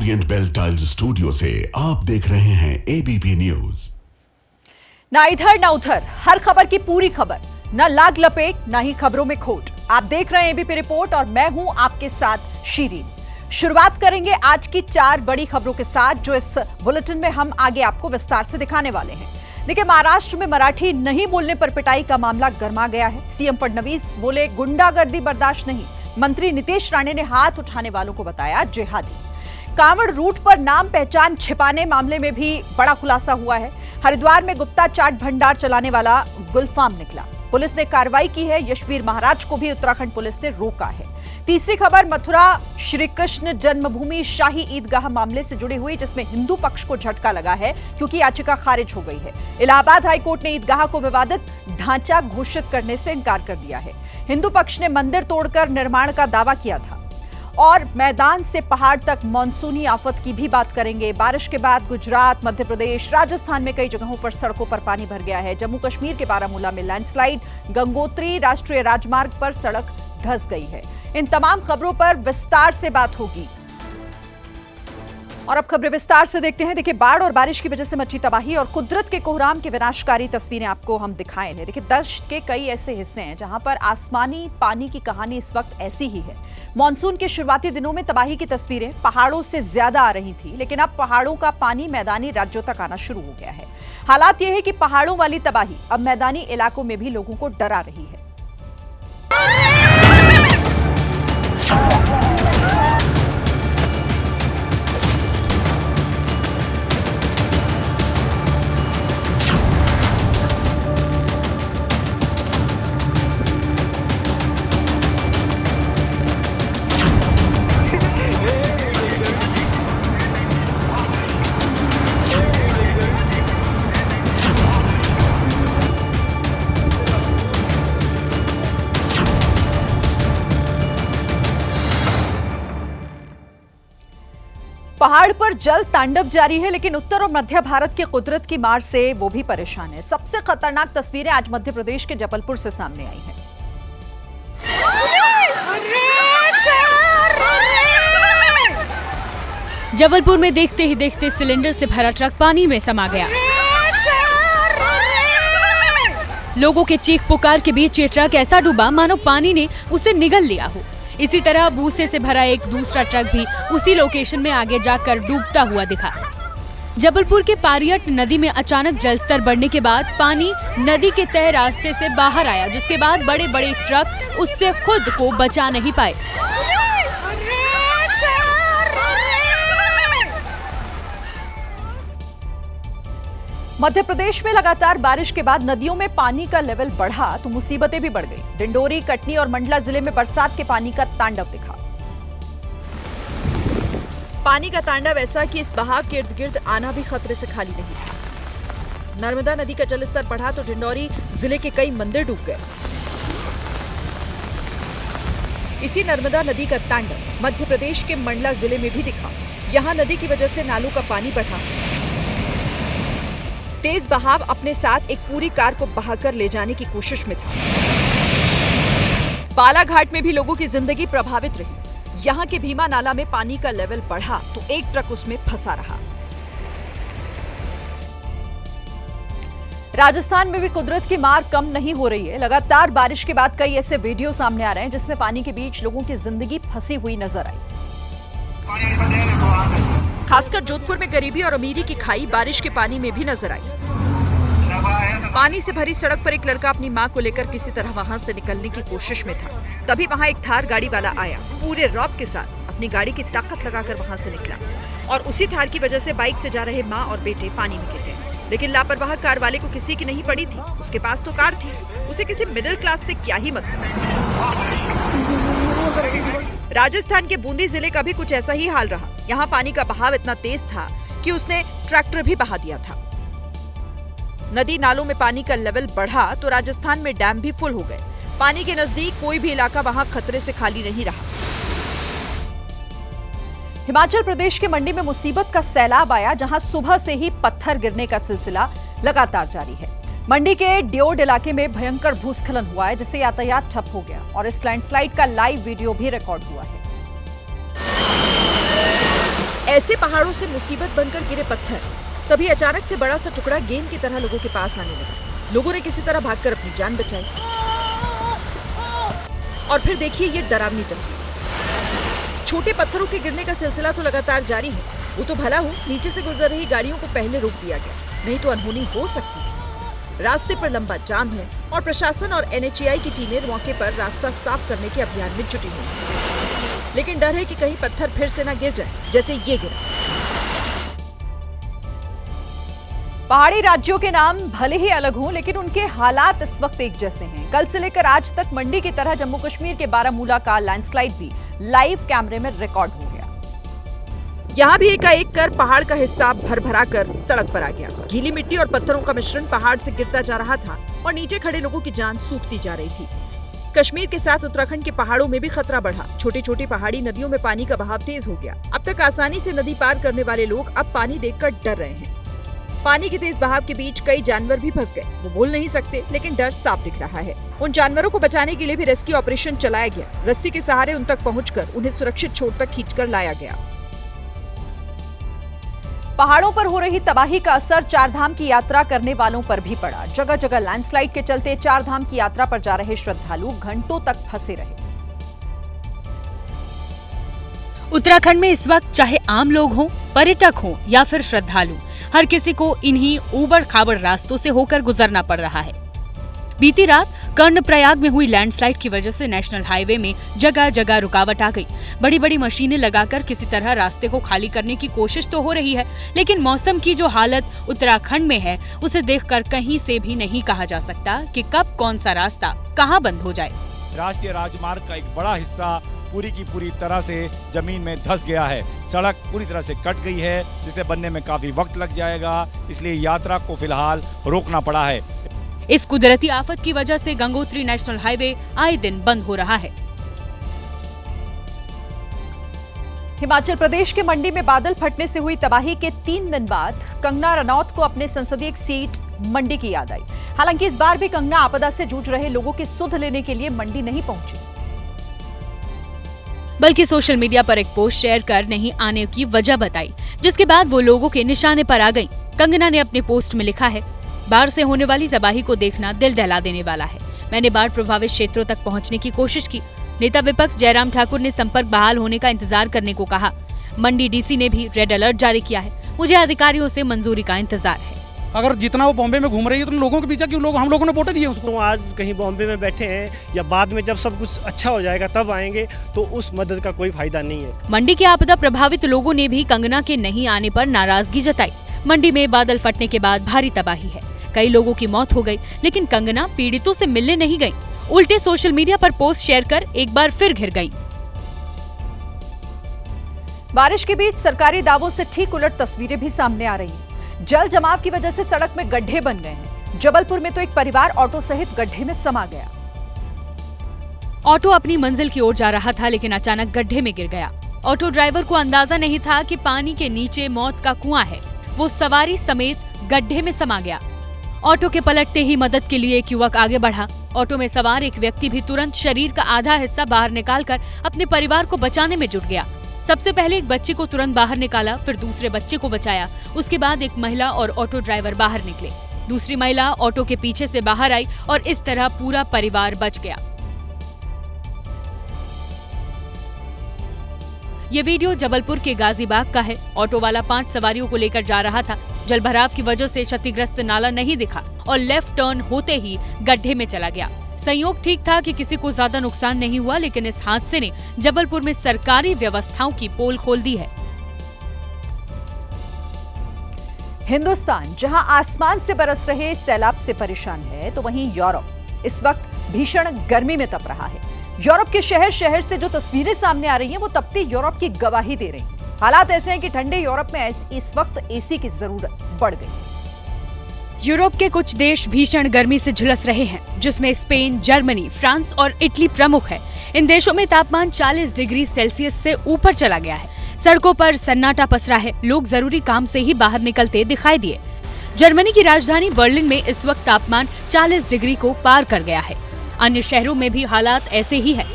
Orient bell tiles studio से आप देख रहे हैं एबीपी न्यूज। ना इधर ना उधर, हर खबर की पूरी खबर, न लाग लपेट न ही खबरों में खोट। आप देख रहे हैं एबीपी रिपोर्ट और मैं हूं आपके साथ शीरीन। शुरुआत करेंगे आज की 4 बड़ी खबरों के साथ, जो इस बुलेटिन में हम आगे आपको विस्तार से दिखाने वाले हैं। देखिए, महाराष्ट्र में मराठी नहीं बोलने पर पिटाई का मामला गर्मा गया है। सीएम फडणवीस बोले गुंडागर्दी बर्दाश्त नहीं। मंत्री नितेश राणे ने हाथ उठाने वालों को बताया जिहादी। कांवड़ रूट पर नाम पहचान छिपाने मामले में भी बड़ा खुलासा हुआ है। हरिद्वार में गुप्ता चाट भंडार चलाने वाला गुलफाम निकला। पुलिस ने कार्रवाई की है। यशवीर महाराज को भी उत्तराखंड पुलिस ने रोका है। तीसरी खबर मथुरा श्री कृष्ण जन्मभूमि शाही ईदगाह मामले से जुड़ी हुई, जिसमें हिंदू पक्ष को झटका लगा है क्योंकि याचिका खारिज हो गई है। इलाहाबाद हाईकोर्ट ने ईदगाह को विवादित ढांचा घोषित करने से इनकार कर दिया है। हिंदू पक्ष ने मंदिर तोड़कर निर्माण का दावा किया था। और मैदान से पहाड़ तक मानसूनी आफत की भी बात करेंगे। बारिश के बाद गुजरात, मध्य प्रदेश, राजस्थान में कई जगहों पर सड़कों पर पानी भर गया है। जम्मू कश्मीर के बारामूला में लैंडस्लाइड, गंगोत्री राष्ट्रीय राजमार्ग पर सड़क धंस गई है। इन तमाम खबरों पर विस्तार से बात होगी। और अब खबरें विस्तार से देखते हैं। देखिए, बाढ़ और बारिश की वजह से मची तबाही और कुदरत के कोहराम की विनाशकारी तस्वीरें आपको हम दिखाए हैं। देखिए, देश के कई ऐसे हिस्से हैं जहां पर आसमानी पानी की कहानी इस वक्त ऐसी ही है। मॉनसून के शुरुआती दिनों में तबाही की तस्वीरें पहाड़ों से ज्यादा आ रही थी, लेकिन अब पहाड़ों का पानी मैदानी राज्यों तक आना शुरू हो गया है। हालात यह है कि पहाड़ों वाली तबाही अब मैदानी इलाकों में भी लोगों को डरा रही है। पहाड़ पर जल तांडव जारी है, लेकिन उत्तर और मध्य भारत की कुदरत की मार से वो भी परेशान है। सबसे खतरनाक तस्वीरें आज मध्य प्रदेश के जबलपुर से सामने आई हैं। जबलपुर में देखते ही देखते सिलेंडर से भरा ट्रक पानी में समा गया। लोगों के चीख पुकार के बीच ये ट्रक ऐसा डूबा मानो पानी ने उसे निगल लिया हो। इसी तरह भूसे से भरा एक दूसरा ट्रक भी उसी लोकेशन में आगे जाकर डूबता हुआ दिखा। जबलपुर के पारियट नदी में अचानक जलस्तर बढ़ने के बाद पानी नदी के तय रास्ते से बाहर आया, जिसके बाद बड़े बड़े ट्रक उससे खुद को बचा नहीं पाए। मध्य प्रदेश में लगातार बारिश के बाद नदियों में पानी का लेवल बढ़ा तो मुसीबतें भी बढ़ गई। डिंडोरी, कटनी और मंडला जिले में बरसात के पानी का तांडव दिखा। पानी का तांडव ऐसा कि इस बहाव के इर्द गिर्द आना भी खतरे से खाली नहीं था। नर्मदा नदी का जलस्तर बढ़ा तो डिंडोरी जिले के कई मंदिर डूब गए। इसी नर्मदा नदी का तांडव मध्य प्रदेश के मंडला जिले में भी दिखा। यहां नदी की वजह से नालों का पानी बढ़ा। तेज बहाव अपने साथ एक पूरी कार को बहाकर ले जाने की कोशिश में था। बालाघाट में भी लोगों की जिंदगी प्रभावित रही। यहां के भीमा नाला में पानी का लेवल बढ़ा तो एक ट्रक उसमें फंसा रहा। राजस्थान में भी कुदरत की मार कम नहीं हो रही है। लगातार बारिश के बाद कई ऐसे वीडियो सामने आ रहे हैं जिसमें पानी के बीच लोगों की जिंदगी फंसी हुई नजर आई। खासकर जोधपुर में गरीबी और अमीरी की खाई बारिश के पानी में भी नजर आई। पानी से भरी सड़क पर एक लड़का अपनी मां को लेकर किसी तरह वहां से निकलने की कोशिश में था। तभी वहां एक थार गाड़ी वाला आया, पूरे रौब के साथ अपनी गाड़ी की ताकत लगाकर वहां से निकला और उसी थार की वजह से बाइक से जा रहे मां और बेटे पानी में गिर गए। लेकिन लापरवाह कार वाले को किसी की नहीं पड़ी थी। उसके पास तो कार थी, उसे किसी मिडिल क्लास से क्या ही मतलब। राजस्थान के बूंदी जिले का भी कुछ ऐसा ही हाल रहा। यहाँ पानी का बहाव इतना तेज था कि उसने ट्रैक्टर भी बहा दिया था। नदी नालों में पानी का लेवल बढ़ा तो राजस्थान में डैम भी फुल हो गए। पानी के नजदीक कोई भी इलाका वहां खतरे से खाली नहीं रहा। हिमाचल प्रदेश के मंडी में मुसीबत का सैलाब आया, जहां सुबह से ही पत्थर गिरने का सिलसिला लगातार जारी है। मंडी के ड्योड इलाके में भयंकर भूस्खलन हुआ है, जिससे यातायात ठप हो गया और इस लैंडस्लाइड का लाइव वीडियो भी रिकॉर्ड हुआ है। ऐसे पहाड़ों से मुसीबत बनकर गिरे पत्थर, तभी अचानक से बड़ा सा टुकड़ा गेंद की तरह लोगों के पास आने लगा। लोगों ने किसी तरह भागकर अपनी जान बचाई। और फिर देखिए ये डरावनी तस्वीर। छोटे पत्थरों के गिरने का सिलसिला तो लगातार जारी है। वो तो भला हो नीचे से गुजर रही गाड़ियों को पहले रोक दिया गया, नहीं तो अनहोनी हो सकती है। रास्ते पर लंबा जाम है और प्रशासन और NHAI की टीमें मौके पर रास्ता साफ करने के अभियान में जुटी हुई हैं। लेकिन डर है कि कहीं पत्थर फिर से ना गिर जाए जैसे ये गिरा। पहाड़ी राज्यों के नाम भले ही अलग हों, लेकिन उनके हालात इस वक्त एक जैसे हैं। कल से लेकर आज तक मंडी की तरह जम्मू कश्मीर के बारामूला का लैंडस्लाइड भी लाइव कैमरे में रिकॉर्ड हो गया। यहाँ भी एकाएक कर पहाड़ का हिस्सा भरभरा कर सड़क पर आ गया। गीली मिट्टी और पत्थरों का मिश्रण पहाड़ से गिरता जा रहा था और नीचे खड़े लोगों की जान सूखती जा रही थी। कश्मीर के साथ उत्तराखंड के पहाड़ों में भी खतरा बढ़ा। छोटी छोटी पहाड़ी नदियों में पानी का बहाव तेज हो गया। अब तक आसानी से नदी पार करने वाले लोग अब पानी देखकर डर रहे हैं। पानी के तेज बहाव के बीच कई जानवर भी फंस गए। वो बोल नहीं सकते, लेकिन डर साफ दिख रहा है। उन जानवरों को बचाने के लिए भी रेस्क्यू ऑपरेशन चलाया गया। रस्सी के सहारे उन तक पहुंचकर उन्हें सुरक्षित छोर तक खींचकर लाया गया। पहाड़ों पर हो रही तबाही का असर चारधाम की यात्रा करने वालों पर भी पड़ा। जगह जगह लैंडस्लाइड के चलते चारधाम की यात्रा पर जा रहे श्रद्धालु घंटों तक फंसे रहे। उत्तराखंड में इस वक्त चाहे आम लोग हों, पर्यटक हों या फिर श्रद्धालु, हर किसी को इन्हीं ऊबड़ खाबड़ रास्तों से होकर गुजरना पड़ रहा है। बीती रात कर्णप्रयाग में हुई लैंडस्लाइड की वजह से नेशनल हाईवे में जगह जगह रुकावट आ गई। बड़ी बड़ी मशीनें लगाकर किसी तरह रास्ते को खाली करने की कोशिश तो हो रही है, लेकिन मौसम की जो हालत उत्तराखंड में है उसे देखकर कहीं से भी नहीं कहा जा सकता कि कब कौन सा रास्ता कहां बंद हो जाए। राष्ट्रीय राजमार्ग का एक बड़ा हिस्सा पूरी की पूरी तरह से जमीन में धंस गया है। सड़क पूरी तरह से कट गई है, जिसे बनने में काफी वक्त लग जाएगा, इसलिए यात्रा को फिलहाल रोकना पड़ा है। इस कुदरती आफत की वजह से गंगोत्री नेशनल हाईवे आए दिन बंद हो रहा है। हिमाचल प्रदेश के मंडी में बादल फटने से हुई तबाही के 3 दिन बाद कंगना रनौत को अपने संसदीय सीट मंडी की याद आई। हालांकि इस बार भी कंगना आपदा से जूझ रहे लोगों की सुध लेने के लिए मंडी नहीं पहुंची, बल्कि सोशल मीडिया पर एक पोस्ट शेयर कर नहीं आने की वजह बताई, जिसके बाद वो लोगों के निशाने पर आ गईं। कंगना ने अपने पोस्ट में लिखा है, बाढ़ से होने वाली तबाही को देखना दिल दहला देने वाला है। मैंने बाढ़ प्रभावित क्षेत्रों तक पहुंचने की कोशिश की। नेता विपक्ष जयराम ठाकुर ने संपर्क बहाल होने का इंतजार करने को कहा। मंडी डीसी ने भी रेड अलर्ट जारी किया है। मुझे अधिकारियों से मंजूरी का इंतजार है। अगर जितना वो बॉम्बे में घूम रही है तो लोगों के पीछे क्यों लोग हम लोगों ने वोट दिए उसको। तो आज कहीं बॉम्बे में बैठे हैं या बाद में जब सब कुछ अच्छा हो जाएगा तब आएंगे, तो उस मदद का कोई फायदा नहीं है। मंडी के आपदा प्रभावित लोगों ने भी कंगना के नहीं आने पर नाराजगी जताई। मंडी में बादल फटने के बाद भारी तबाही है। कई लोगों की मौत हो गई, लेकिन कंगना पीड़ितों से मिलने नहीं गई। उल्टे सोशल मीडिया पर पोस्ट शेयर कर एक बार फिर घिर गई। बारिश के बीच सरकारी दावों से ठीक उलट तस्वीरें भी सामने आ रही हैं। जल जमाव की वजह से सड़क में गड्ढे बन गए हैं। जबलपुर में तो एक परिवार ऑटो सहित गड्ढे में समा गया। ऑटो अपनी मंजिल की ओर जा रहा था, लेकिन अचानक गड्ढे में गिर गया। ऑटो ड्राइवर को अंदाजा नहीं था कि पानी के नीचे मौत का कुआं है। वो सवारी समेत गड्ढे में समा गया। ऑटो के पलटते ही मदद के लिए एक युवक आगे बढ़ा। ऑटो में सवार एक व्यक्ति भी तुरंत शरीर का आधा हिस्सा बाहर निकालकर अपने परिवार को बचाने में जुट गया। सबसे पहले एक बच्चे को तुरंत बाहर निकाला, फिर दूसरे बच्चे को बचाया। उसके बाद एक महिला और ऑटो ड्राइवर बाहर निकले। दूसरी महिला ऑटो के पीछे से बाहर आई और इस तरह पूरा परिवार बच गया। ये वीडियो जबलपुर के गाजीबाग का है। ऑटो वाला 5 सवारियों को लेकर जा रहा था। जलभराव की वजह से क्षतिग्रस्त नाला नहीं दिखा और लेफ्ट टर्न होते ही गड्ढे में चला गया। संयोग ठीक था कि किसी को ज्यादा नुकसान नहीं हुआ, लेकिन इस हादसे ने जबलपुर में सरकारी व्यवस्थाओं की पोल खोल दी है। हिंदुस्तान जहां आसमान से बरस रहे सैलाब से परेशान है, तो वहीं यूरोप इस वक्त भीषण गर्मी में तप रहा है। यूरोप के शहर शहर से जो तस्वीरें सामने आ रही हैं, वो तपते यूरोप की गवाही दे रही हैं। हालात ऐसे हैं कि ठंडे यूरोप में इस वक्त एसी की जरूरत बढ़ गई। यूरोप के कुछ देश भीषण गर्मी से झुलस रहे हैं, जिसमें स्पेन, जर्मनी, फ्रांस और इटली प्रमुख है। इन देशों में तापमान 40 डिग्री सेल्सियस से ऊपर चला गया है। सड़कों पर सन्नाटा पसरा है। लोग जरूरी काम से ही बाहर निकलते दिखाई दिए। जर्मनी की राजधानी बर्लिन में इस वक्त तापमान 40 डिग्री को पार कर गया है। अन्य शहरों में भी हालात ऐसे ही है।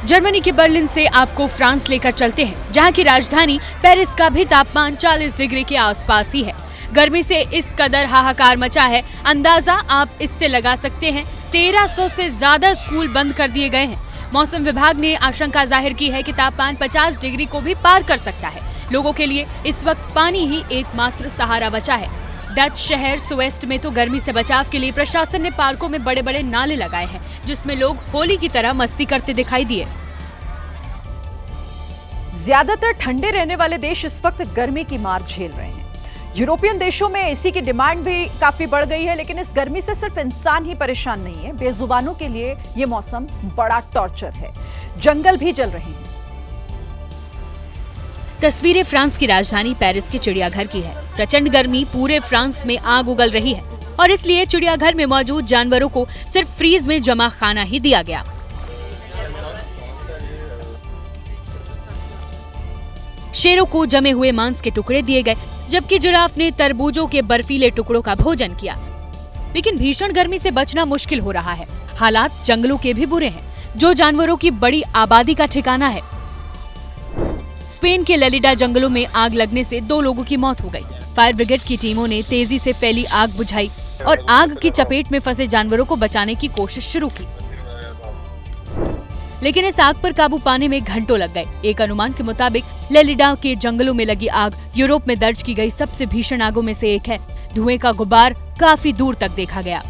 जर्मनी के बर्लिन से आपको फ्रांस लेकर चलते हैं, जहां की राजधानी पेरिस का भी तापमान 40 डिग्री के आसपास ही है। गर्मी से इस कदर हाहाकार मचा है, अंदाजा आप इससे लगा सकते हैं। 1300 से ज्यादा स्कूल बंद कर दिए गए हैं। मौसम विभाग ने आशंका जाहिर की है कि तापमान 50 डिग्री को भी पार कर सकता है। लोगों के लिए इस वक्त पानी ही एकमात्र सहारा बचा है। डच शहर सुएस्ट में तो गर्मी से बचाव के लिए प्रशासन ने पार्कों में बड़े बड़े नाले लगाए हैं, जिसमें लोग होली की तरह मस्ती करते दिखाई दिए। ज्यादातर ठंडे रहने वाले देश इस वक्त गर्मी की मार झेल रहे हैं। यूरोपियन देशों में एसी की डिमांड भी काफी बढ़ गई है, लेकिन इस गर्मी से सिर्फ इंसान ही परेशान नहीं है। बेजुबानों के लिए ये मौसम बड़ा टॉर्चर है। जंगल भी जल रहे हैं। तस्वीरें फ्रांस की राजधानी पेरिस के चिड़ियाघर की है। प्रचंड गर्मी पूरे फ्रांस में आग उगल रही है और इसलिए चिड़ियाघर में मौजूद जानवरों को सिर्फ फ्रीज में जमा खाना ही दिया गया। शेरों को जमे हुए मांस के टुकड़े दिए गए, जबकि जिराफ ने तरबूजों के बर्फीले टुकड़ों का भोजन किया। लेकिन भीषण गर्मी से बचना मुश्किल हो रहा है। हालात जंगलों के भी बुरे हैं, जो जानवरों की बड़ी आबादी का ठिकाना है। स्पेन के लेलिडा जंगलों में आग लगने से 2 लोगों की मौत हो गई। फायर ब्रिगेड की टीमों ने तेजी से फैली आग बुझाई और आग की चपेट में फंसे जानवरों को बचाने की कोशिश शुरू की, लेकिन इस आग पर काबू पाने में घंटों लग गए। एक अनुमान के मुताबिक लेलिडा के जंगलों में लगी आग यूरोप में दर्ज की गई सबसे भीषण आगों में से एक है। धुएं का गुब्बार काफी दूर तक देखा गया।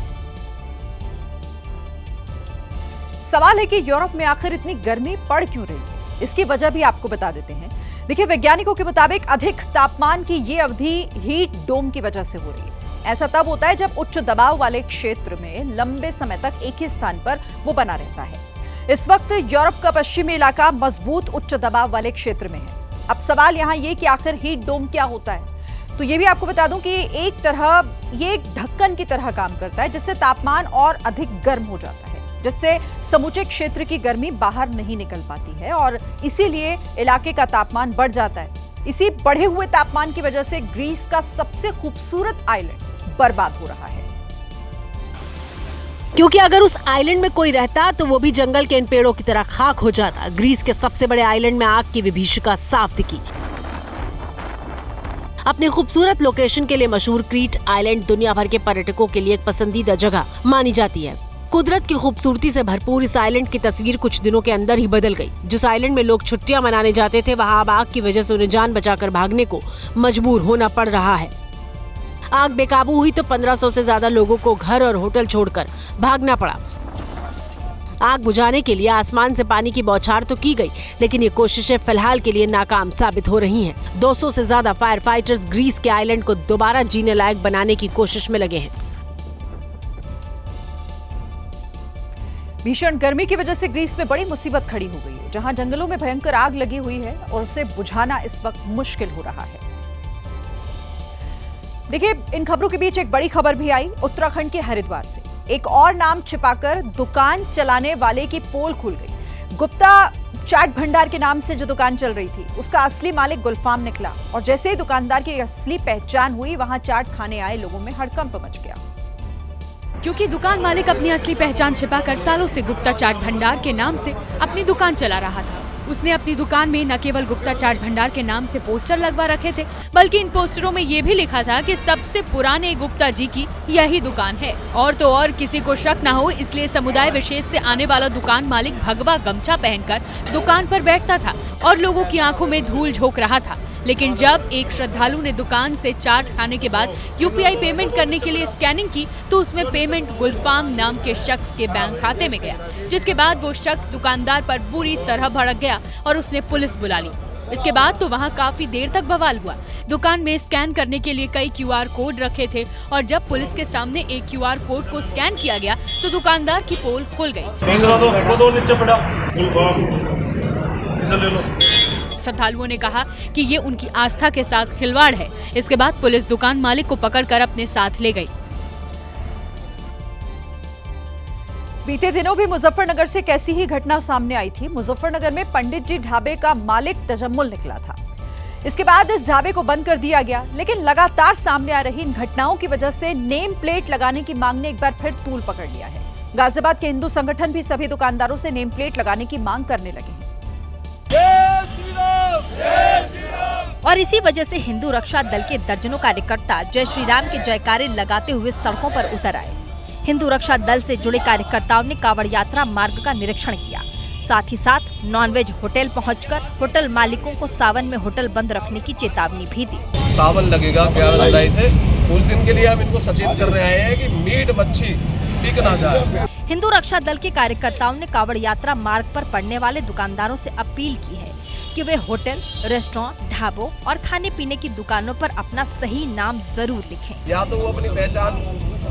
सवाल है कि यूरोप में आखिर इतनी गर्मी पड़ क्यों रही है? इसकी वजह भी आपको बता देते हैं। देखिए, वैज्ञानिकों के मुताबिक अधिक तापमान की ये अवधि हीट डोम की वजह से हो रही है। ऐसा तब होता है जब उच्च दबाव वाले क्षेत्र में लंबे समय तक एक ही स्थान पर वो बना रहता है। इस वक्त यूरोप का पश्चिमी इलाका मजबूत उच्च दबाव वाले क्षेत्र में है। अब सवाल यहाँ ये कि आखिर हीट डोम क्या होता है? तो ये भी आपको बता दूं कि एक तरह ये एक ढक्कन की तरह काम करता है, जिससे तापमान और अधिक गर्म हो जाता है, जिससे समूचे क्षेत्र की गर्मी बाहर नहीं निकल पाती है और इसीलिए इलाके का तापमान बढ़ जाता है। इसी बढ़े हुए तापमान की वजह से ग्रीस का सबसे खूबसूरत आइलैंड बर्बाद हो रहा है। क्योंकि अगर उस आइलैंड में कोई रहता तो वो भी जंगल के इन पेड़ों की तरह खाक हो जाता। ग्रीस के सबसे बड़े आइलैंड में आग की विभीषिका साफ दिखी। अपने खूबसूरत लोकेशन के लिए मशहूर क्रीट आइलैंड दुनिया भर के पर्यटकों के लिए एक पसंदीदा जगह मानी जाती है। कुदरत की खूबसूरती से भरपूर इस आइलैंड की तस्वीर कुछ दिनों के अंदर ही बदल गई। जिस आइलैंड में लोग छुट्टियां मनाने जाते थे, वहां अब आग की वजह से उन्हें जान बचाकर भागने को मजबूर होना पड़ रहा है। आग बेकाबू हुई तो 1500 से ज्यादा लोगों को घर और होटल छोड़कर भागना पड़ा। आग बुझाने के लिए आसमान से पानी की बौछार तो की गई, लेकिन ये कोशिशें फिलहाल के लिए नाकाम साबित हो रही हैं। 200 से ज्यादा फायर फाइटर्स ग्रीस के आइलैंड को दोबारा जीने लायक बनाने की कोशिश में लगे हैं। भीषण गर्मी की वजह से ग्रीस में बड़ी मुसीबत खड़ी हो गई है, जहां जंगलों में भयंकर आग लगी हुई है और उसे बुझाना इस वक्त मुश्किल हो रहा है। देखिए, इन खबरों के बीच एक बड़ी खबर भी आई उत्तराखंड के हरिद्वार से। एक और नाम छिपाकर दुकान चलाने वाले की पोल खुल गई। गुप्ता चाट भंडार के नाम से जो दुकान चल रही थी, उसका असली मालिक गुलफाम निकला और जैसे ही दुकानदार की असली पहचान हुई, वहां चाट खाने आए लोगों में हड़कंप मच गया। क्योंकि दुकान मालिक अपनी असली पहचान छिपाकर सालों से गुप्ता चाट भंडार के नाम से अपनी दुकान चला रहा था। उसने अपनी दुकान में न केवल गुप्ता चाट भंडार के नाम से पोस्टर लगवा रखे थे, बल्कि इन पोस्टरों में ये भी लिखा था कि सबसे पुराने गुप्ता जी की यही दुकान है। और तो और किसी को शक न हो, इसलिए समुदाय विशेष से आने वाला दुकान मालिक भगवा गमछा पहनकर दुकान पर बैठता था और लोगों की आंखों में धूल झोंक रहा था। लेकिन जब एक श्रद्धालु ने दुकान से चाट खाने के बाद यूपीआई पेमेंट करने के लिए स्कैनिंग की, तो उसमें पेमेंट गुलफाम नाम के शख्स के बैंक खाते में गया, जिसके बाद वो शख्स दुकानदार पर बुरी तरह भड़क गया और उसने पुलिस बुला ली। इसके बाद तो वहाँ काफी देर तक बवाल हुआ। दुकान में स्कैन करने के लिए कई QR कोड रखे थे और जब पुलिस के सामने एक QR कोड को स्कैन किया गया तो दुकानदार की पोल खुल गई। श्रद्धालुओं ने कहा कि ये उनकी आस्था के साथ खिलवाड़ है। इसके बाद पुलिस दुकान मालिक को पकड़कर अपने साथ ले गई। बीते दिनों भी मुजफ्फरनगर से कैसी ही घटना सामने आई थी। मुजफ्फरनगर में पंडित जी ढाबे का मालिक तजम्मुल निकला था। इसके बाद इस ढाबे को बंद कर दिया गया, लेकिन लगातार सामने आ रही इन घटनाओं की वजह से नेम प्लेट लगाने की मांग ने एक बार फिर तूल पकड़ लिया है। गाजियाबाद के हिंदू संगठन भी सभी दुकानदारों से नेम प्लेट लगाने की मांग करने लगे हैं। और इसी वजह से हिंदू रक्षा दल के दर्जनों कार्यकर्ता जय श्री राम के जयकारे लगाते हुए सड़कों पर उतर आए। हिंदू रक्षा दल से जुड़े कार्यकर्ताओं ने कांवड़ यात्रा मार्ग का निरीक्षण किया। साथ ही साथ नॉनवेज होटल पहुंचकर होटल मालिकों को सावन में होटल बंद रखने की चेतावनी भी दी। सावन लगेगा 11 जुलाई से, उस दिन के लिए हम इनको सचेत कर रहे हैं कि मीट मच्छी बिक ना जाए। हिंदू रक्षा दल के कार्यकर्ताओं ने कांवड़ यात्रा मार्ग पर पड़ने वाले दुकानदारों से अपील की है कि वे होटल, रेस्टोरेंट, ढाबों और खाने पीने की दुकानों पर अपना सही नाम जरूर लिखें। या तो वो अपनी पहचान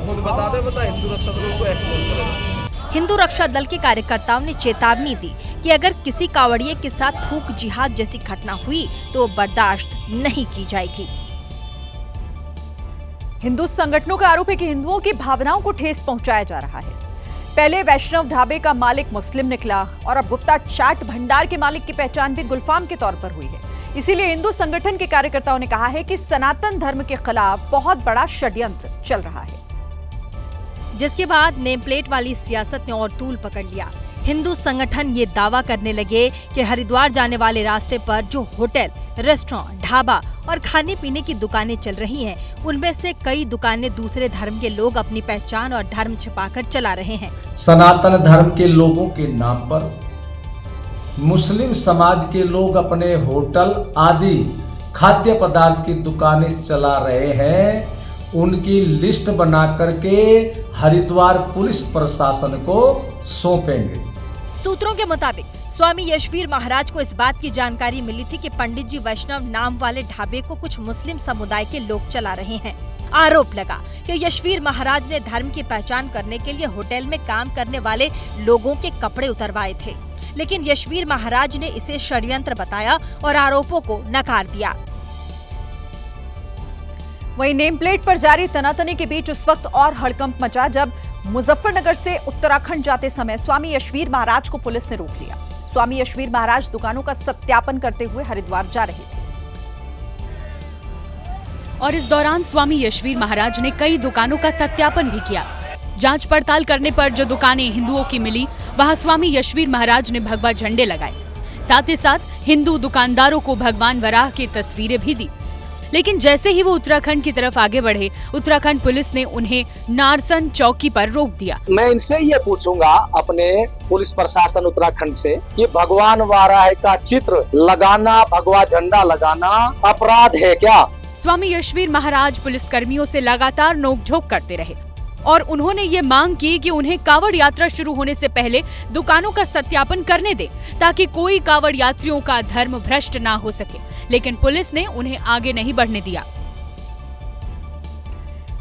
खुद बता दे, वरना हिंदू रक्षा दल को एक्सपोज करें। हिंदू रक्षा दल के कार्यकर्ताओं ने चेतावनी दी कि अगर किसी कांवड़िये के साथ थूक जिहाद जैसी घटना हुई तो बर्दाश्त नहीं की जाएगी। हिंदू संगठनों का आरोप है कि हिंदुओं की भावनाओं को ठेस पहुंचाया जा रहा है। पहले वैष्णव ढाबे का मालिक मुस्लिम निकला और अब गुप्ता चाट भंडार के मालिक की पहचान भी गुलफाम के तौर पर हुई है। इसीलिए हिंदू संगठन के कार्यकर्ताओं ने कहा है कि सनातन धर्म के खिलाफ बहुत बड़ा षड्यंत्र चल रहा है। जिसके बाद नेम प्लेट वाली सियासत ने और तूल पकड़ लिया। हिंदू संगठन ये दावा करने लगे कि हरिद्वार जाने वाले रास्ते पर जो होटल, रेस्टोरेंट, ढाबा और खाने पीने की दुकानें चल रही हैं, उनमें से कई दुकानें दूसरे धर्म के लोग अपनी पहचान और धर्म छिपाकर चला रहे हैं। सनातन धर्म के लोगों के नाम पर मुस्लिम समाज के लोग अपने होटल आदि खाद्य पदार्थ की दुकानें चला रहे हैं। उनकी लिस्ट बना करके हरिद्वार पुलिस प्रशासन को सौंपेंगे। सूत्रों के मुताबिक स्वामी यशवीर महाराज को इस बात की जानकारी मिली थी कि पंडित जी वैष्णव नाम वाले ढाबे को कुछ मुस्लिम समुदाय के लोग चला रहे हैं। आरोप लगा कि यशवीर महाराज ने धर्म की पहचान करने के लिए होटल में काम करने वाले लोगों के कपड़े उतरवाए थे, लेकिन यशवीर महाराज ने इसे षड्यंत्र बताया और आरोपों को नकार दिया। वहीं नेम प्लेट पर जारी तनातनी के बीच उस वक्त और हड़कंप मचा जब मुजफ्फरनगर से उत्तराखंड जाते समय स्वामी यशवीर महाराज को पुलिस ने रोक लिया। स्वामी यशवीर महाराज दुकानों का सत्यापन करते हुए हरिद्वार जा रहे थे और इस दौरान स्वामी यशवीर महाराज ने कई दुकानों का सत्यापन भी किया। जांच पड़ताल करने पर जो दुकानें हिंदुओं की मिली, वहां स्वामी यशवीर महाराज ने भगवा झंडे लगाए। साथ ही साथ हिंदू दुकानदारों को भगवान वराह की तस्वीरें भी दी। लेकिन जैसे ही वो उत्तराखंड की तरफ आगे बढ़े, उत्तराखंड पुलिस ने उन्हें नारसन चौकी पर रोक दिया। मैं इनसे ये पूछूंगा अपने पुलिस प्रशासन उत्तराखंड से कि भगवान वाराह का चित्र लगाना, भगवा झंडा लगाना अपराध है क्या? स्वामी यशवीर महाराज पुलिस कर्मियों से लगातार नोकझोंक करते रहे और उन्होंने ये मांग की कि उन्हें कांवड़ यात्रा शुरू होने से पहले दुकानों का सत्यापन करने दे, ताकि कोई कांवड़ यात्रियों का धर्म भ्रष्ट ना हो सके। लेकिन पुलिस ने उन्हें आगे नहीं बढ़ने दिया।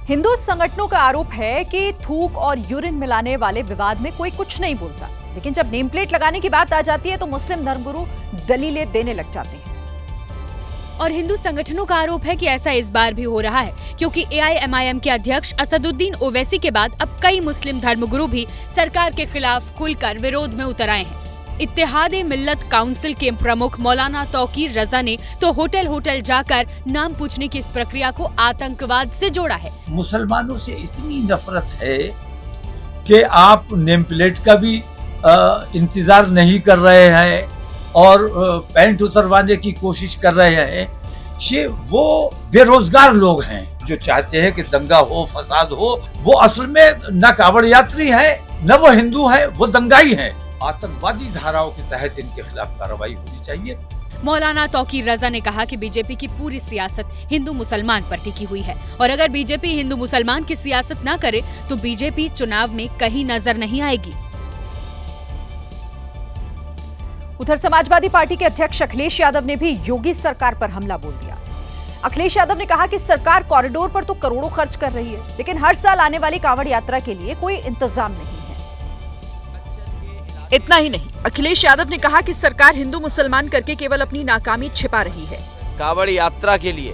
हिंदू संगठनों का आरोप है कि थूक और यूरिन मिलाने वाले विवाद में कोई कुछ नहीं बोलता, लेकिन जब नेम प्लेट लगाने की बात आ जाती है तो मुस्लिम धर्मगुरु दलीलें देने लग जाते हैं। और हिंदू संगठनों का आरोप है कि ऐसा इस बार भी हो रहा है, क्योंकि AIMIM के अध्यक्ष असदुद्दीन ओवैसी के बाद अब कई मुस्लिम धर्मगुरु भी सरकार के खिलाफ खुलकर विरोध में उतर आए हैं। इत्तेहादे मिल्लत काउंसिल के प्रमुख मौलाना तौकीर रजा ने तो होटल जाकर नाम पूछने की इस प्रक्रिया को आतंकवाद से जोड़ा है। मुसलमानों से इतनी नफरत है कि आप नेम प्लेट का भी इंतजार नहीं कर रहे हैं और पैंट उतरवाने की कोशिश कर रहे हैं। ये वो बेरोजगार लोग हैं जो चाहते हैं कि दंगा हो, फसाद हो। वो असल में न कांवड़ यात्री है, न वो हिंदू है, वो दंगाई है। आतंकवादी धाराओं के तहत इनके खिलाफ कार्रवाई होनी चाहिए। मौलाना तौकीर रजा ने कहा कि बीजेपी की पूरी सियासत हिंदू मुसलमान पर टिकी हुई है और अगर बीजेपी हिंदू मुसलमान की सियासत न करे तो बीजेपी चुनाव में कहीं नजर नहीं आएगी। उधर समाजवादी पार्टी के अध्यक्ष अखिलेश यादव ने भी योगी सरकार पर हमला बोल दिया। अखिलेश यादव ने कहा कि सरकार कॉरिडोर पर तो करोड़ों खर्च कर रही है, लेकिन हर साल आने वाली कांवड़ यात्रा के लिए कोई इंतजाम नहीं है। इतना ही नहीं, अखिलेश यादव ने कहा कि सरकार हिंदू मुसलमान करके केवल अपनी नाकामी छिपा रही है। कांवड़ यात्रा के लिए,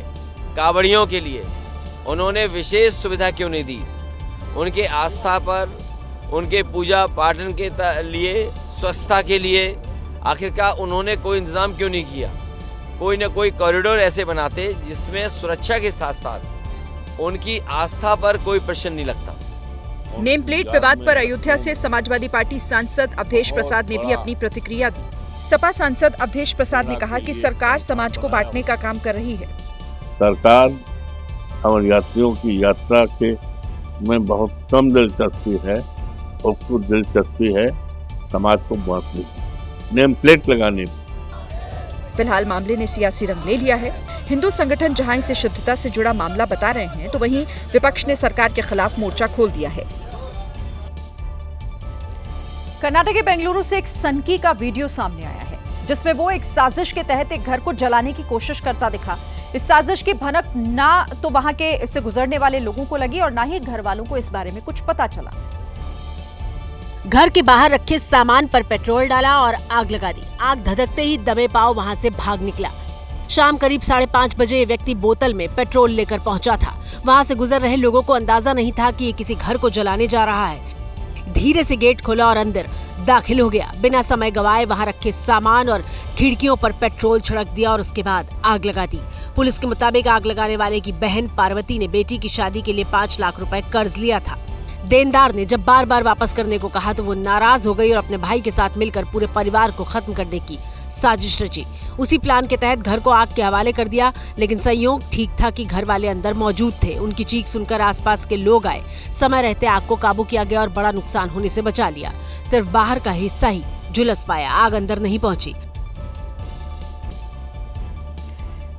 कांवड़ियों के लिए उन्होंने विशेष सुविधा क्यों नहीं दी? उनके आस्था पर, उनके पूजा पाठन के लिए, स्वच्छता के लिए आखिरकार उन्होंने कोई इंतजाम क्यों नहीं किया? कोई न कोई कॉरिडोर ऐसे बनाते जिसमें सुरक्षा के साथ साथ उनकी आस्था पर कोई प्रश्न नहीं लगता। नेम प्लेट विवाद पर अयोध्या से समाजवादी पार्टी सांसद अवधेश प्रसाद ने भी अपनी प्रतिक्रिया दी। सपा सांसद अवधेश प्रसाद ने कहा कि सरकार समाज को बांटने का काम कर रही है। सरकार और यात्रियों की यात्रा के में बहुत कम दिलचस्पी है, उसको दिलचस्पी है समाज को बांटने की, नेम प्लेट लगाने में। फिलहाल मामले ने सियासी रंग ले लिया है। हिंदू संगठन जहां इसे शुद्धता से जुड़ा मामला बता रहे हैं, तो वहीं विपक्ष ने सरकार के खिलाफ मोर्चा खोल दिया है। कर्नाटक के बेंगलुरु से एक सनकी का वीडियो सामने आया है, जिसमें वो एक साजिश के तहत एक घर को जलाने की कोशिश करता दिखा। इस साजिश की भनक ना तो वहां के इससे गुजरने वाले लोगों को लगी और ना ही घर वालों को इस बारे में कुछ पता चला। घर के बाहर रखे सामान पर पेट्रोल डाला और आग लगा दी। आग धधकते ही दबे पांव वहां से भाग निकला। शाम करीब 5:30 बजे ये व्यक्ति बोतल में पेट्रोल लेकर पहुंचा था। वहां से गुजर रहे लोगों को अंदाजा नहीं था कि ये किसी घर को जलाने जा रहा है। धीरे से गेट खोला और अंदर दाखिल हो गया। बिना समय गवाए वहां रखे सामान और खिड़कियों पर पेट्रोल छिड़क दिया और उसके बाद आग लगा दी। पुलिस के मुताबिक आग लगाने वाले की बहन पार्वती ने बेटी की शादी के लिए 5 लाख रुपए कर्ज लिया था। देनदार ने जब बार बार वापस करने को कहा तो वो नाराज हो गई और अपने भाई के साथ मिलकर पूरे परिवार को खत्म करने की साजिश रची। उसी प्लान के तहत घर को आग के हवाले कर दिया, लेकिन संयोग ठीक था कि घर वाले अंदर मौजूद थे। उनकी चीख सुनकर आसपास के लोग आए। समय रहते आग को काबू किया गया और बड़ा नुकसान होने से बचा लिया। सिर्फ बाहर का हिस्सा ही झुलस पाया, आग अंदर नहीं पहुंची।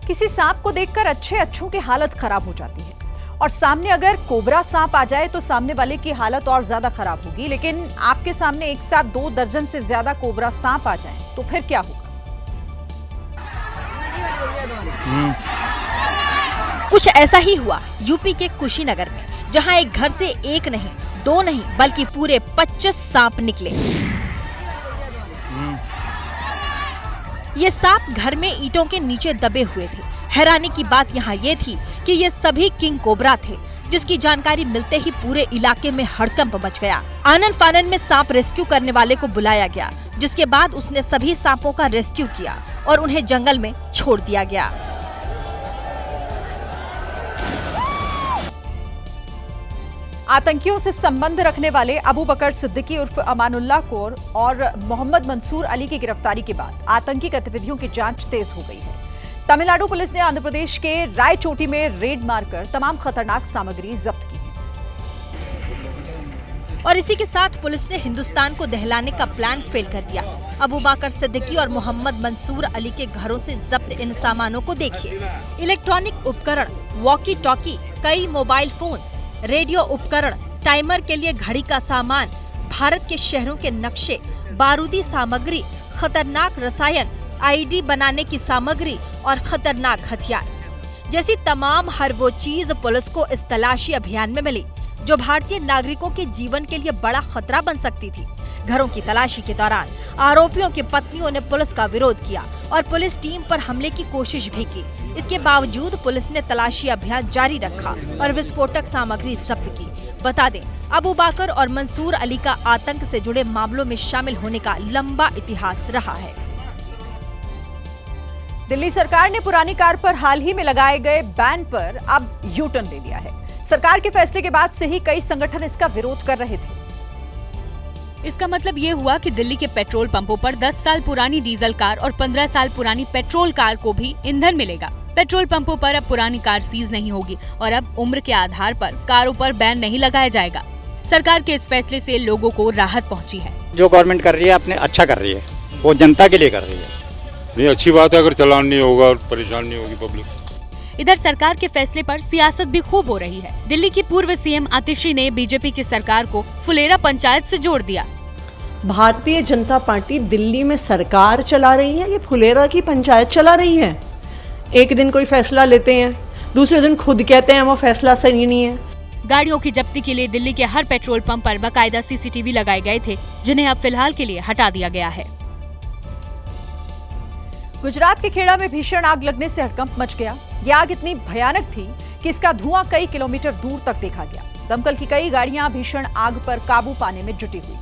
किसी सांप को देखकर अच्छों की हालत खराब हो जाती है, और सामने अगर कोबरा सांप आ जाए तो सामने वाले की हालत और ज्यादा खराब होगी। लेकिन आपके सामने एक साथ 2 दर्जन से ज्यादा कोबरा सांप आ जाए तो फिर क्या होगा? कुछ ऐसा ही हुआ यूपी के कुशीनगर में, जहां एक घर से 1 नहीं 2 नहीं बल्कि पूरे 25 सांप निकले। ये सांप घर में ईंटों के नीचे दबे हुए थे। हैरानी की बात यहाँ ये थी कि ये सभी किंग कोबरा थे, जिसकी जानकारी मिलते ही पूरे इलाके में हड़कंप मच गया। आनन फानन में सांप रेस्क्यू करने वाले को बुलाया गया, जिसके बाद उसने सभी सांपों का रेस्क्यू किया और उन्हें जंगल में छोड़ दिया गया। आतंकियों से संबंध रखने वाले अबू बकर सिद्दीकी उर्फ अमानुल्लाह कौर और मोहम्मद मंसूर अली की गिरफ्तारी के बाद आतंकी गतिविधियों की जांच तेज हो गई है। तमिलनाडु पुलिस ने आंध्र प्रदेश के रायचोटी में रेड मारकर तमाम खतरनाक सामग्री जब्त की है। और इसी के साथ पुलिस ने हिंदुस्तान को दहलाने का प्लान फेल कर दिया। अबू बकर सिद्दीकी और मोहम्मद मंसूर अली के घरों से जब्त इन सामानों को देखिए। इलेक्ट्रॉनिक उपकरण, वॉकी टॉकी, कई मोबाइल फोन्स, रेडियो उपकरण, टाइमर के लिए घड़ी का सामान, भारत के शहरों के नक्शे, बारूदी सामग्री, खतरनाक रसायन, आईडी बनाने की सामग्री और खतरनाक हथियार जैसी तमाम हर वो चीज पुलिस को इस तलाशी अभियान में मिली, जो भारतीय नागरिकों के जीवन के लिए बड़ा खतरा बन सकती थी। घरों की तलाशी के दौरान आरोपियों की पत्नियों ने पुलिस का विरोध किया और पुलिस टीम पर हमले की कोशिश भी की। इसके बावजूद पुलिस ने तलाशी अभियान जारी रखा और विस्फोटक सामग्री जब्त की। बता दें, अबू बकर और मंसूर अली का आतंक से जुड़े मामलों में शामिल होने का लंबा इतिहास रहा है। दिल्ली सरकार ने पुरानी कार पर हाल ही में लगाए गए बैन पर अब यू टर्न ले लिया है। सरकार के फैसले के बाद से ही कई संगठन इसका विरोध कर रहे थे। इसका मतलब ये हुआ कि दिल्ली के पेट्रोल पंपों पर 10 साल पुरानी डीजल कार और 15 साल पुरानी पेट्रोल कार को भी ईंधन मिलेगा। पेट्रोल पंपों पर अब पुरानी कार सीज नहीं होगी और अब उम्र के आधार पर कारों पर बैन नहीं लगाया जाएगा। सरकार के इस फैसले से लोगों को राहत पहुंची है। जो गवर्नमेंट कर रही है अपने अच्छा कर रही है, वो जनता के लिए कर रही है। नहीं, अच्छी बात है, अगर चालान नहीं होगा और परेशान नहीं होगी पब्लिक। इधर सरकार के फैसले पर सियासत भी खूब हो रही है। दिल्ली की पूर्व सीएम आतिशी ने बीजेपी की सरकार को फुलेरा पंचायत से जोड़ दिया। भारतीय जनता पार्टी दिल्ली में सरकार चला रही है, ये फुलेरा की पंचायत चला रही है। एक दिन कोई फैसला लेते हैं, दूसरे दिन खुद कहते हैं वो फैसला सही नहीं है। गाड़ियों की जब्ती के लिए दिल्ली के हर पेट्रोल पंप पर बाकायदा सीसीटीवी लगाए गए थे, जिन्हें अब फिलहाल के लिए हटा दिया गया है। गुजरात के खेड़ा में भीषण आग लगने से हड़कंप मच गया। यह आग इतनी भयानक थी कि इसका धुआं कई किलोमीटर दूर तक देखा गया। दमकल की कई गाड़ियां भीषण आग पर काबू पाने में जुटी हुई।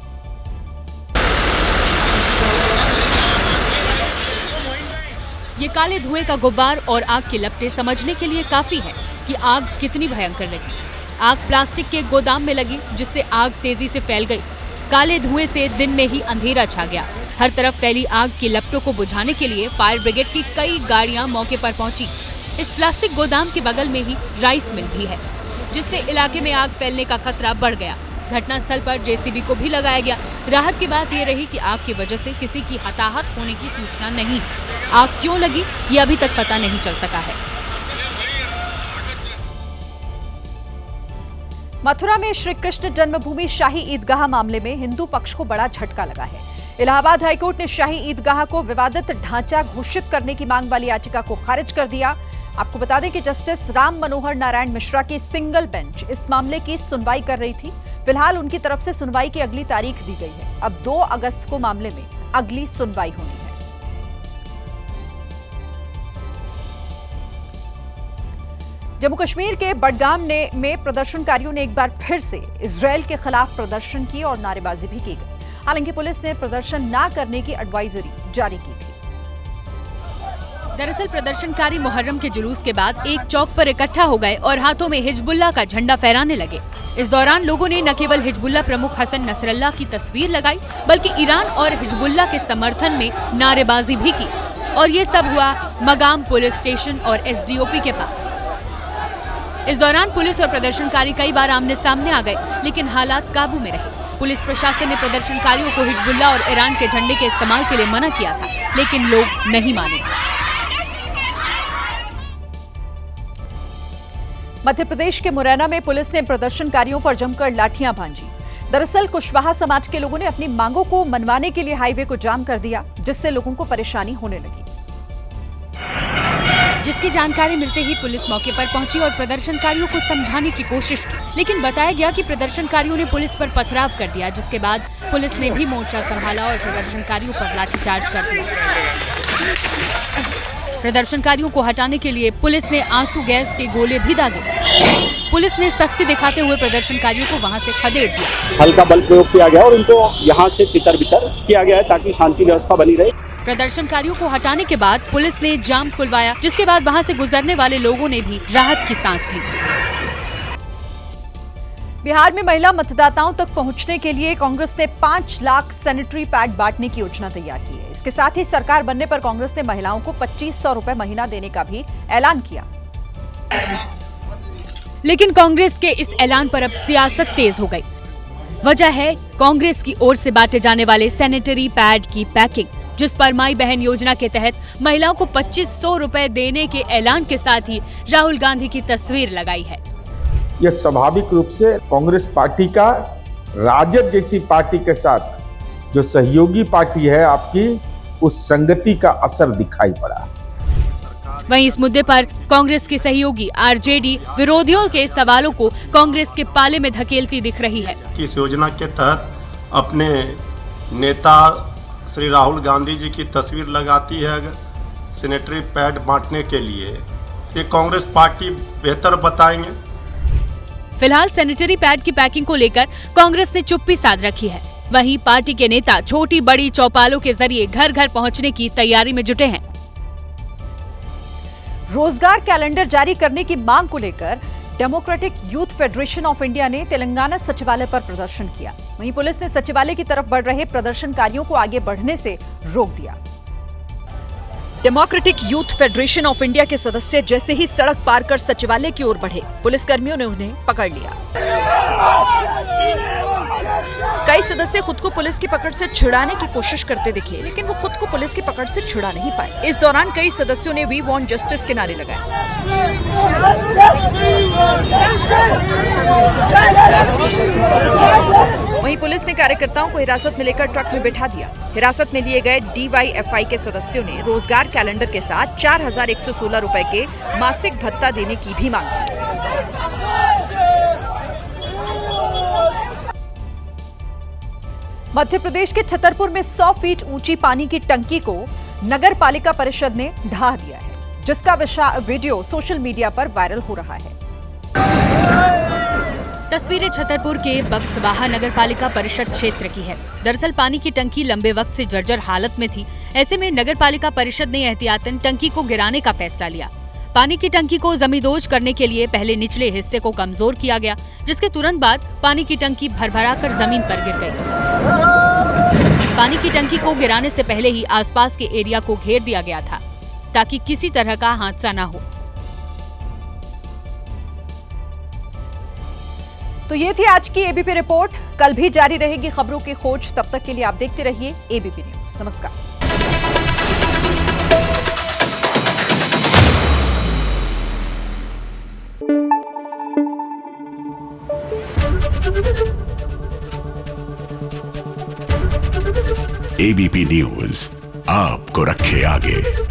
ये काले धुएं का गुब्बार और आग की लपटें समझने के लिए काफी है कि आग कितनी भयंकर लगी। आग प्लास्टिक के गोदाम में लगी, जिससे आग तेजी से फैल गई। काले धुएं से दिन में ही अंधेरा छा गया। हर तरफ फैली आग की लपटों को बुझाने के लिए फायर ब्रिगेड की कई गाड़ियां मौके पर पहुंची। इस प्लास्टिक गोदाम के बगल में ही राइस मिल भी है, जिससे इलाके में आग फैलने का खतरा बढ़ गया। घटनास्थल पर जेसीबी को भी लगाया गया। राहत की बात ये रही कि आग की वजह से किसी की हताहत होने की सूचना नहीं। आग क्यों लगी, ये अभी तक पता नहीं चल सका है। मथुरा में श्री कृष्ण जन्मभूमि शाही ईदगाह मामले में हिंदू पक्ष को बड़ा झटका लगा है। इलाहाबाद हाईकोर्ट ने शाही ईदगाह को विवादित ढांचा घोषित करने की मांग वाली याचिका को खारिज कर दिया। आपको बता दें कि जस्टिस राम मनोहर नारायण मिश्रा की सिंगल बेंच इस मामले की सुनवाई कर रही थी। फिलहाल उनकी तरफ से सुनवाई की अगली तारीख दी गई है। अब 2 अगस्त को मामले में अगली सुनवाई होनी है। जम्मू कश्मीर के बडगाम में प्रदर्शनकारियों ने एक बार फिर से इजरायल के खिलाफ प्रदर्शन की और नारेबाजी भी की गई। हालांकि पुलिस ने प्रदर्शन न करने की एडवाइजरी जारी की थी। दरअसल प्रदर्शनकारी मुहर्रम के जुलूस के बाद एक चौक पर इकट्ठा हो गए और हाथों में हिजबुल्लाह का झंडा फहराने लगे। इस दौरान लोगों ने न केवल हिजबुल्लाह प्रमुख हसन नसरल्लाह की तस्वीर लगाई, बल्कि ईरान और हिजबुल्लाह के समर्थन में नारेबाजी भी की। और ये सब हुआ मगाम पुलिस स्टेशन और एसडीओपी के पास। इस दौरान पुलिस और प्रदर्शनकारी कई बार आमने सामने आ गए, लेकिन हालात काबू में रहे। पुलिस प्रशासन ने प्रदर्शनकारियों को हिजबुल्लाह और ईरान के झंडे के इस्तेमाल के लिए मना किया था, लेकिन लोग नहीं माने। मध्य प्रदेश के मुरैना में पुलिस ने प्रदर्शनकारियों पर जमकर लाठियां भांजी। दरअसल कुशवाहा समाज के लोगों ने अपनी मांगों को मनवाने के लिए हाईवे को जाम कर दिया, जिससे लोगों को परेशानी होने लगी। जिसकी जानकारी मिलते ही पुलिस मौके पर पहुंची और प्रदर्शनकारियों को समझाने की कोशिश की, लेकिन बताया गया कि प्रदर्शनकारियों ने पुलिस पर पथराव कर दिया, जिसके बाद पुलिस ने भी मोर्चा संभाला और प्रदर्शनकारियों पर लाठीचार्ज कर दिया। प्रदर्शनकारियों को हटाने के लिए पुलिस ने आंसू गैस के गोले भी दागे। पुलिस ने सख्ती दिखाते हुए प्रदर्शनकारियों को वहां से खदेड़ दिया। हल्का बल प्रयोग किया गया और इनको यहाँ से तितर बितर किया गया है ताकि शांति व्यवस्था बनी रहे। प्रदर्शनकारियों को हटाने के बाद पुलिस ने जाम खुलवाया, जिसके बाद वहां से गुजरने वाले लोगों ने भी राहत की सांस ली। बिहार में महिला मतदाताओं तक पहुंचने के लिए कांग्रेस ने 5 लाख सैनिटरी पैड बांटने की योजना तैयार की है। इसके साथ ही सरकार बनने पर कांग्रेस ने महिलाओं को 2500 रुपए महीना देने का भी ऐलान किया। लेकिन कांग्रेस के इस ऐलान पर अब सियासत तेज हो गई। वजह है कांग्रेस की ओर से बांटे जाने वाले सैनिटरी पैड की पैकिंग, जिस पर माई बहन योजना के तहत महिलाओं को 2500 रुपए देने के ऐलान के साथ ही राहुल गांधी की तस्वीर लगाई है। यह स्वाभाविक रूप से कांग्रेस पार्टी का राजद जैसी पार्टी के साथ जो सहयोगी पार्टी है आपकी, उस संगति का असर दिखाई पड़ा। वहीं इस मुद्दे पर कांग्रेस के सहयोगी आरजेडी विरोधियों के सवालों को कांग्रेस के पाले में धकेलती दिख रही है। इस योजना के तहत अपने नेता श्री राहुल गांधी जी की तस्वीर लगाती है सैनिटरी पैड बांटने के लिए, ये कांग्रेस पार्टी बेहतर बताएंगे। फिलहाल सैनिटरी पैड की पैकिंग को लेकर कांग्रेस ने चुप्पी साध रखी है। वहीं पार्टी के नेता छोटी बड़ी चौपालों के जरिए घर घर पहुंचने की तैयारी में जुटे हैं। रोजगार कैलेंडर जारी करने की मांग को लेकर democratic youth federation of India ने तेलंगाना सचिवालय पर प्रदर्शन किया। वहीं पुलिस ने सचिवालय की तरफ बढ़ रहे प्रदर्शनकारियों को आगे बढ़ने से रोक दिया। Democratic youth federation of India के सदस्य जैसे ही सड़क पार कर सचिवालय की ओर बढ़े, पुलिसकर्मियों ने उन्हें पकड़ लिया। कई सदस्य खुद को पुलिस की पकड़ से छुड़ाने की कोशिश करते दिखे, लेकिन वो खुद को पुलिस की पकड़ से छुड़ा नहीं पाए। इस दौरान कई सदस्यों ने वी वांट जस्टिस के नारे लगाए। वहीं पुलिस ने कार्यकर्ताओं को हिरासत में लेकर ट्रक में बिठा दिया। हिरासत में लिए गए डीवाईएफआई के सदस्यों ने रोजगार कैलेंडर के साथ 4116 रुपए के मासिक भत्ता देने की भी मांग की। मध्य प्रदेश के छतरपुर में 100 फीट ऊंची पानी की टंकी को नगर पालिका परिषद ने ढा दिया है, जिसका वीडियो सोशल मीडिया पर वायरल हो रहा है। तस्वीरें छतरपुर के बक्सवाहा नगर पालिका परिषद क्षेत्र की है। दरअसल पानी की टंकी लंबे वक्त से जर्जर हालत में थी। ऐसे में नगर पालिका परिषद ने एहतियातन टंकी को गिराने का फैसला लिया। पानी की टंकी को जमींदोज करने के लिए पहले निचले हिस्से को कमजोर किया गया, जिसके तुरंत बाद पानी की टंकी भरभराकर जमीन पर गिर गई। पानी की टंकी को गिराने से पहले ही आसपास के एरिया को घेर दिया गया था ताकि किसी तरह का हादसा न हो। तो ये थी आज की एबीपी रिपोर्ट। कल भी जारी रहेगी खबरों की खोज। तब तक के लिए आप देखते रहिए एबीपी न्यूज। नमस्कार। एबीपी न्यूज आपको रखे आगे।